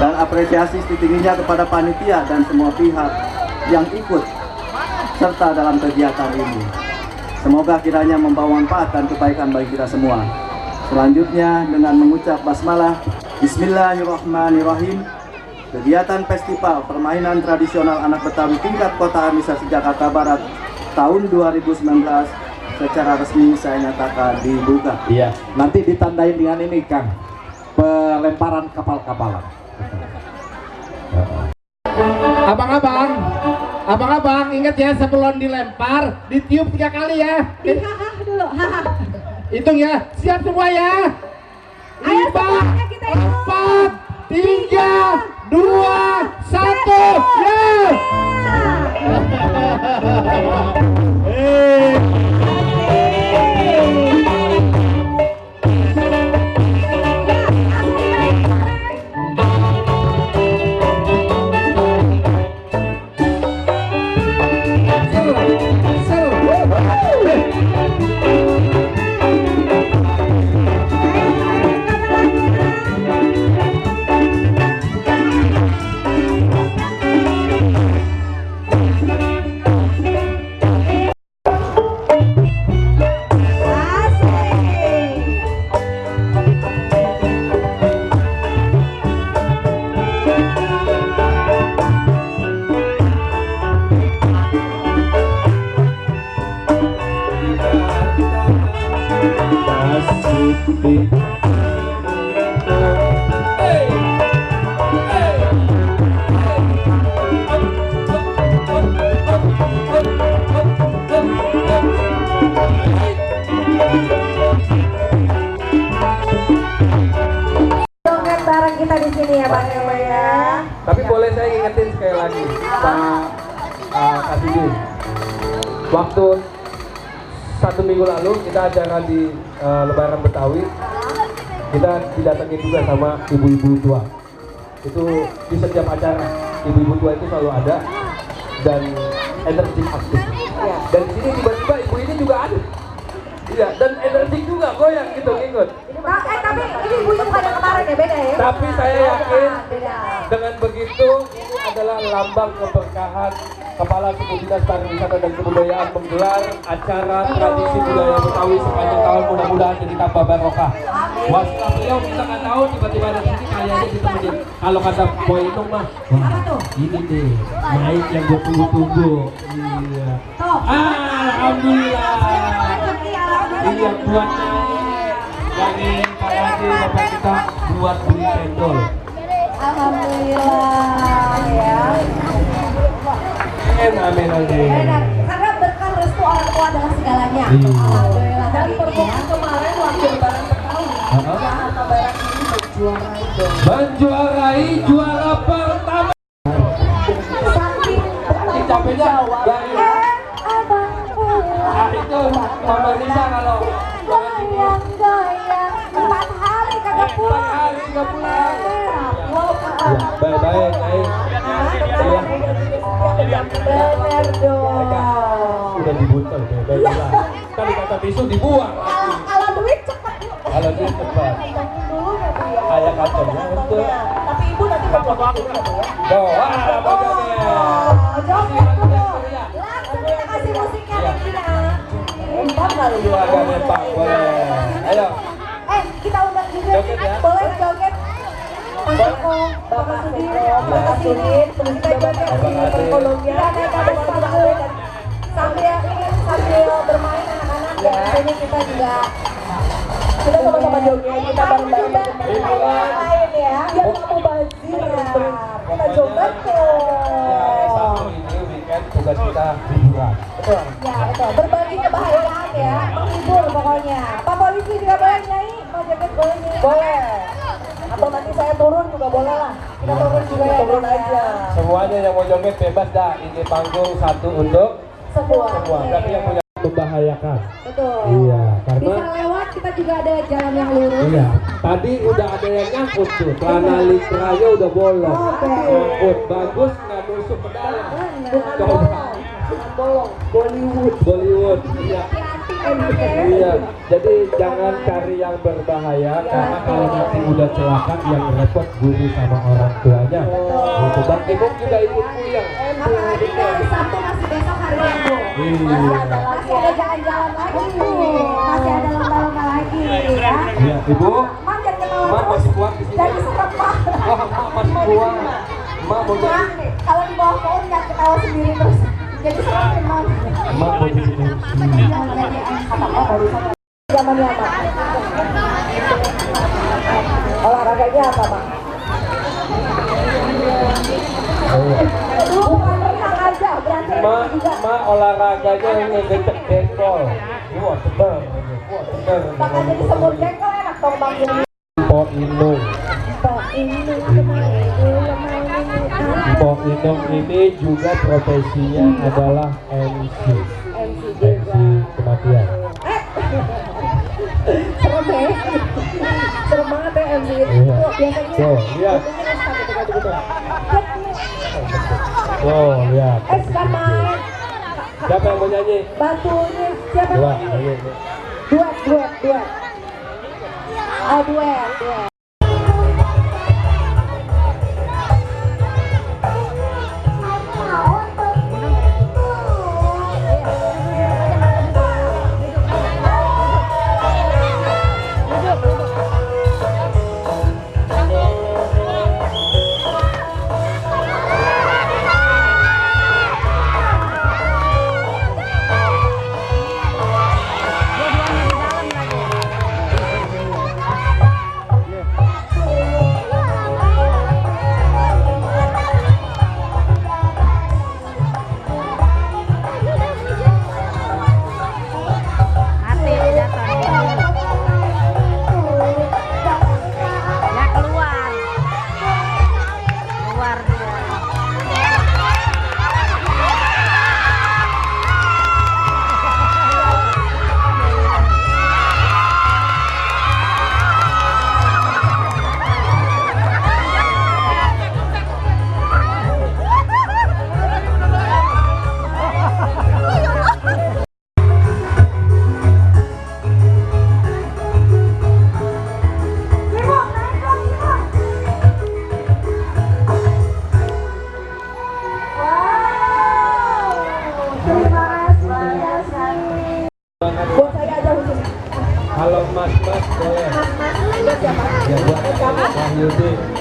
Dan apresiasi setingginya kepada panitia dan semua pihak yang ikut serta dalam kegiatan ini. Semoga kiranya membawa manfaat dan kebaikan bagi kita semua. Selanjutnya dengan mengucap basmalah, Bismillahirrahmanirrahim. Kegiatan Festival Permainan Tradisional Anak Betawi tingkat Kota Administrasi Jakarta Barat tahun 2019 secara resmi saya nyatakan dibuka. Iya, nanti ditandain dengan ini Kang, pelemparan kapal-kapalan. Abang-abang, ingat ya sebelum dilempar, ditiup 3 kali ya. Dulu, Hitung ya, siap semua ya. 5, 4, 3, 2, 1, ya. bareng kita di sini ya Bang ya. Tapi boleh saya ingetin sekali lagi Pak Kasidi. Waktu 1 minggu lalu kita acara di Lebaran Betawi, kita didatangi juga sama ibu-ibu tua. Itu di setiap acara ibu-ibu tua itu selalu ada dan energi aktif. Dan di sini tiba-tiba ibu ini juga ada. Iya, dan energi juga goyang gitu ngikut. Tapi ini ibunya bukan yang kemarin ya, beda ya? Tapi saya yakin dengan begitu ini adalah lambang keberkahan Kepala Suku Dinas Pariwisata dan Kebudayaan menggelar acara tradisi budaya Betawi sepanjang tahun, mudah-mudahan jadi tambah barokah. Waspada beliau kita nggak tahu tiba-tiba ada sini kayaknya ditemenin. Kalau kata Boy Inung mah, wah ini deh naik yang gue tunggu-tunggu. Iya. Alhamdulillah. Iya buat dari Pak Haji Bapak kita buat beli cendol. Alhamdulillah ya. Amin. Karena berkah restu orang tua adalah segalanya. Iya. Alhamdulillah. Dan pertemuan kemarin waktu Lebaran Betawi, Jakarta Barat ini menjuarai juara pertama. Saking Capeknya dari itu Mama Risa kalau goyang 4 hari kagak pulang. 4 hari nggak pulang. Baik. Bener dong. Sudah dibuntel, baik. Tadi kata tisu dibuang. Kalau duit cepet. Kalau dia cepat. Dulu ya Bu ya. Kayak kacangnya untuk. Tapi ibu nanti bawa waktu ya Bu ya. Bawa Joget dulu. Langsung kita kasih musiknya Regina. Entah kali ya. Agak Pak, boleh. Ayo. Kita undang juga. Joget ya. Boleh joget. Mas Eko, Bapak Sudir, Bapak Sudir, terus kita joget di Kolombia. Sambil bermain anak-anak ya. Ini kita juga kita sama-sama joget, kita bareng-bareng yang lain ya. Biar nggak mau bazir. Kita joget tuh. Ini weekend tugas kita hiburan. Betul. Ya betul. Berbagi kebahagiaan ya, menghibur pokoknya. Pak Polisi juga boleh nyanyi, mau joget boleh nyanyi. Boleh. Atau nanti saya turun juga boleh lah. Kita turun juga ya. Turun aja. Semuanya yang mau joget bebas dah. Ini panggung satu untuk Semua. Tapi yang punya membahayakan. Betul. Iya, karena bisa lewat kita juga ada jalan yang lurus. iya. Tadi udah ada yang ngangkut tuh. Celana litranya udah bolong. Ngangkut bagus nggak nusuk ke dalam. Bukan Coba. bolong. Bollywood. Bollywood. Iya. Hati-hati Iya, jadi jangan cari yang berbahaya karena kalau nanti udah celaka yang repot guru sama orang tuanya. Gitu. Bang Ibu juga ikut puyeng. Apalagi dari Sabtu masih besok hari Minggu. Iya. Masih ada jalan-jalan lagi. Masih ada lomba-lomba lagi ya. Iya, Ibu. Mak jangan ketawa Mak terus. masih kuat di sini. Jadi serem Mak. Oh, Mak masih kuat. Mak mau jadi. Mak, kalau di bawah pohon jangan ketawa sendiri terus. Jadi serem nih Mak. Mak mau jadi MC. Kata Mak barusan. Zamannya apa? Olahraganya apa Mak? Bukan renang aja, berarti Mak, juga. mak olahraganya yang ngegecek jengkol. Wah, tebal. Wah, tebal. Makan jadi semur jengkol enak dong Bang Juni. Mpok Inung. Mpok Inung ini juga profesinya adalah MC. MC kematian. Serem ya? Serem banget ya MC itu. Iya. Biasanya Tuh, lihat. Oh, lihat. Kan main. Siapa yang mau nyanyi? Batunya siapa? Dua, ayo. Duet. Oh, duet. Buat saya aja khusus. Halo Mas, boleh. Mas, siapa? Ya buat Wahyudi.